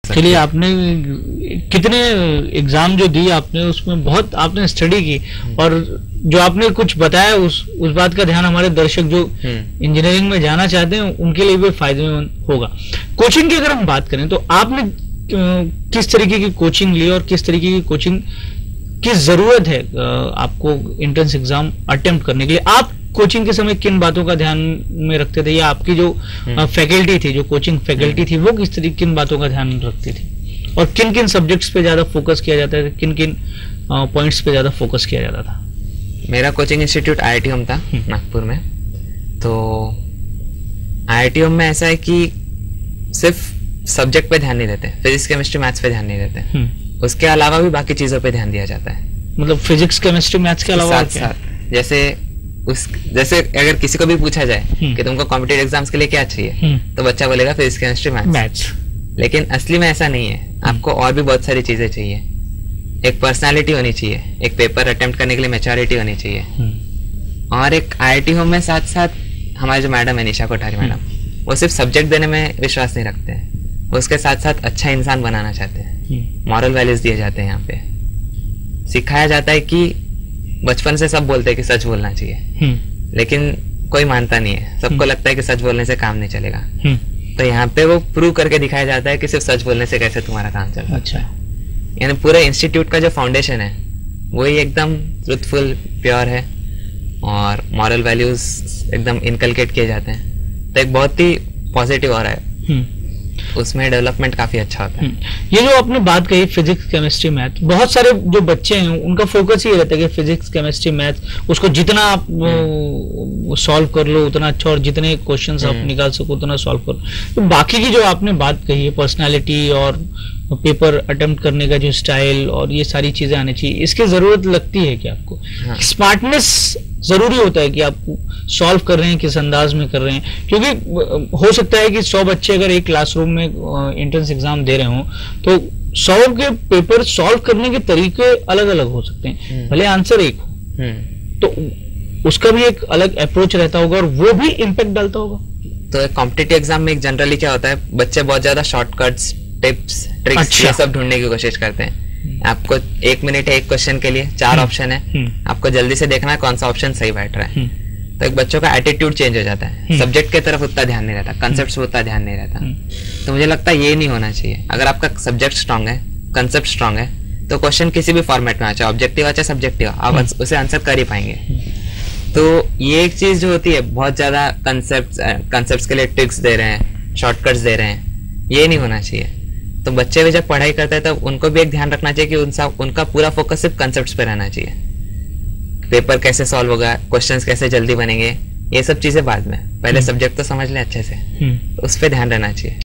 चलिए, आपने कितने एग्जाम जो दिए आपने, उसमें बहुत आपने स्टडी की, और जो आपने कुछ बताया उस बात का ध्यान हमारे दर्शक जो इंजीनियरिंग में जाना चाहते हैं उनके लिए भी फायदेमंद होगा। कोचिंग की अगर हम बात करें तो आपने किस तरीके की कोचिंग ली और किस तरीके की कोचिंग की जरूरत है आपको एंट्रेंस एग्जाम अटेम्प्ट करने के लिए? आप कोचिंग के समय किन बातों का ध्यान में रखते थे, या आपकी जो फैकल्टी थी, जो कोचिंग फैकल्टी थी, वो किस तरीके किन बातों का ध्यान रखती थी, और किन किन सब्जेक्ट्स पे ज्यादा फोकस किया जाता है, किन किन पॉइंट्स पे ज्यादा फोकस किया जाता था? मेरा कोचिंग इंस्टीट्यूट IIT होम था नागपुर में। तो IIT होम में ऐसा है कि सिर्फ सब्जेक्ट पे ध्यान नहीं देते, फिजिक्स केमिस्ट्री मैथ्स पे ध्यान नहीं देते, उसके अलावा भी बाकी चीजों पे ध्यान दिया जाता है। मतलब फिजिक्स केमिस्ट्री मैथ्स के अलावा साथ जैसे अगर किसी को भी पूछा जाए कि तुमको कॉम्पिटिटिव एग्जाम्स के लिए क्या चाहिए, तो बच्चा बोलेगा फिजिक्स केमिस्ट्री मैथ्स। लेकिन असली में ऐसा नहीं है, आपको और भी बहुत सारी चीजें चाहिए। एक पर्सनालिटी होनी चाहिए, एक पेपर अटेम्प्ट करने के लिए मैच्योरिटी होनी चाहिए, और एक IIT होम में साथ साथ हमारे जो मैडम है निशा कोठारी मैडम, वो सिर्फ सब्जेक्ट देने में विश्वास नहीं रखते हैं, उसके साथ साथ अच्छा इंसान बनाना चाहते हैं। मॉरल वैल्यूज दिए जाते हैं, यहाँ पे सिखाया जाता है कि बचपन से सब बोलते हैं कि सच बोलना चाहिए, लेकिन कोई मानता नहीं है, सबको लगता है कि सच बोलने से काम नहीं चलेगा। तो यहाँ पे वो प्रूव करके दिखाया जाता है कि सिर्फ सच बोलने से कैसे तुम्हारा काम चलता है। अच्छा, यानी पूरे इंस्टीट्यूट का जो फाउंडेशन है वही एकदम ट्रुथफुल, प्योर है, और मॉरल वैल्यूज एकदम इनकलकेट किए जाते हैं। तो एक बहुत ही पॉजिटिव हो रहा है, उसमें डेवलपमेंट काफी अच्छा होता है। ये जो आपने बात कही फिजिक्स केमिस्ट्री मैथ, बहुत सारे जो बच्चे हैं उनका फोकस ये रहता है कि फिजिक्स केमिस्ट्री मैथ उसको जितना आप सॉल्व कर लो उतना अच्छा, और जितने क्वेश्चंस आप निकाल सको उतना सॉल्व करो। तो बाकी की जो आपने बात कही है, पर्सनालिटी और पेपर अटेम्प्ट करने का जो स्टाइल और ये सारी चीजें आनी चाहिए, इसकी जरूरत लगती है कि आपको स्मार्टनेस जरूरी होता है कि आप सॉल्व कर रहे हैं किस अंदाज में कर रहे हैं? क्योंकि हो सकता है कि 100 बच्चे अगर एक क्लासरूम में एंट्रेंस एग्जाम दे रहे हो तो 100 के पेपर सॉल्व करने के तरीके अलग अलग हो सकते हैं, भले आंसर एक हो, तो उसका भी एक अलग अप्रोच रहता होगा और वो भी इम्पैक्ट डालता होगा। तो कॉम्पिटिटिव एग्जाम में एक जनरली क्या होता है, बच्चे बहुत ज्यादा शॉर्टकट्स, टिप्स, ट्रिक्स ये सब ढूंढने की कोशिश करते हैं। आपको 1 मिनट है एक क्वेश्चन के लिए, 4 ऑप्शन है, आपको जल्दी से देखना है कौन सा ऑप्शन सही बैठ रहा है। तो एक बच्चों का एटीट्यूड चेंज हो जाता है, सब्जेक्ट की तरफ उतना ध्यान नहीं रहता, कंसेप्ट पे उतना ध्यान नहीं रहता। तो मुझे लगता है ये नहीं होना चाहिए। अगर आपका सब्जेक्ट स्ट्रांग है, कंसेप्ट स्ट्रांग है, तो क्वेश्चन किसी भी फॉर्मेट में आ, चाहे ऑब्जेक्टिव आ चाहे सब्जेक्टिव, आप उसे आंसर कर ही पाएंगे। तो ये एक चीज जो होती है, बहुत ज्यादा कंसेप्ट के लिए ट्रिक्स दे रहे हैं, शॉर्टकट्स दे रहे हैं, ये नहीं होना चाहिए। तो बच्चे भी जब पढ़ाई करते हैं तब उनको भी एक ध्यान रखना चाहिए कि उनका पूरा फोकस सिर्फ कंसेप्ट्स पे रहना चाहिए। पेपर कैसे सॉल्व होगा, क्वेश्चंस कैसे जल्दी बनेंगे, ये सब चीजें बाद में, पहले सब्जेक्ट तो समझ लें अच्छे से, उस पर ध्यान रहना चाहिए।